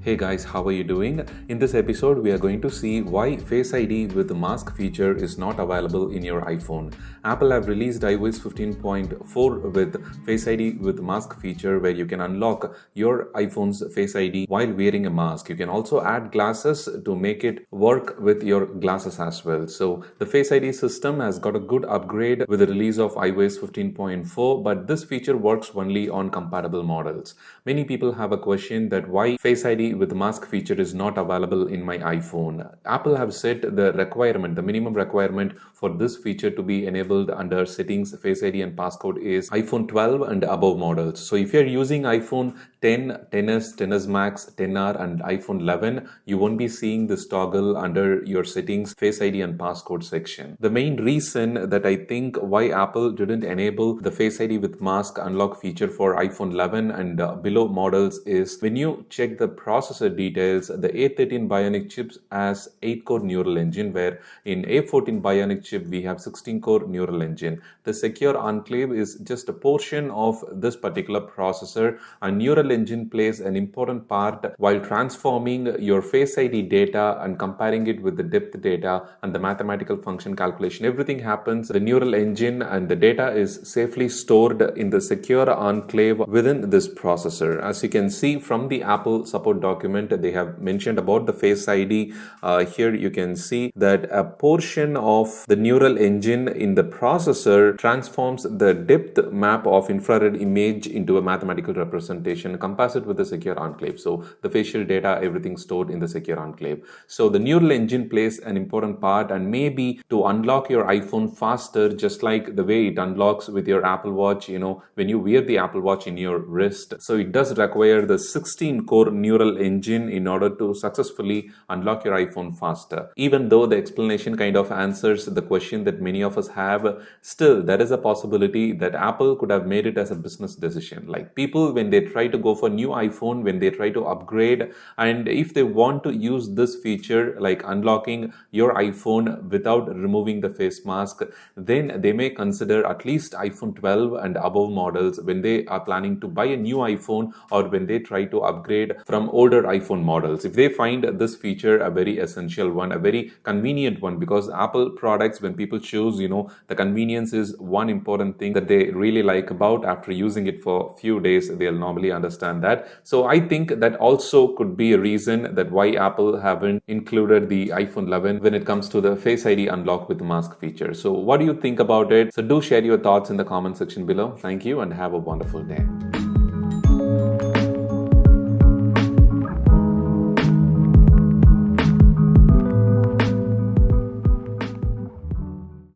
Hey guys, how are you doing? In this episode, we are going to see why Face ID with the mask feature is not available in your iPhone. Apple have released iOS 15.4 with Face ID with mask feature where you can unlock your iPhone's Face ID while wearing a mask. You can also add glasses to make it work with your glasses as well. So the Face ID system has got a good upgrade with the release of iOS 15.4, but this feature works only on compatible models. Many people have a question that why Face ID with mask feature is not available in my iPhone. Apple have set the requirement, the minimum requirement for this feature to be enabled under settings, Face ID and passcode is iPhone 12 and above models. So if you're using iPhone 10, 10s, 10s Max, 10R and iPhone 11, you won't be seeing this toggle under your settings, Face ID and passcode section. The main reason that I think why Apple didn't enable the Face ID with mask unlock feature for iPhone 11 and below models is when you check the processor details, the A13 Bionic chips has 8-core neural engine, where in A14 Bionic chip we have 16-core neural engine. The secure enclave is just a portion of this particular processor, and neural engine plays an important part while transforming your Face ID data and comparing it with the depth data and the mathematical function calculation. Everything happens, the neural engine and the data is safely stored in the secure enclave within this processor. As you can see from the Apple support document, they have mentioned about the Face ID. Here you can see that a portion of the neural engine in the processor transforms the depth map of infrared image into a mathematical representation, compares it with the secure enclave. So the facial data, everything stored in the secure enclave. So the neural engine plays an important part, and maybe to unlock your iPhone faster, just like the way it unlocks with your Apple Watch, when you wear the Apple Watch in your wrist. So it does require the 16-core neural engine in order to successfully unlock your iPhone faster. Even though the explanation kind of answers the question that many of us have, still there is a possibility that Apple could have made it as a business decision. Like people, when they try to go for new iPhone, when they try to upgrade, and if they want to use this feature like unlocking your iPhone without removing the face mask, then they may consider at least iPhone 12 and above models when they are planning to buy a new iPhone or when they try to upgrade from older iPhone models. If they find this feature a very essential one, a very convenient one, because Apple products, when people choose, the convenience is one important thing that they really like about. After using it for a few days, they'll normally understand that. So I think that also could be a reason that why Apple haven't included the iPhone 11 when it comes to the Face ID unlock with mask feature. So what do you think about it? So do share your thoughts in the comment section below. Thank you and have a wonderful day.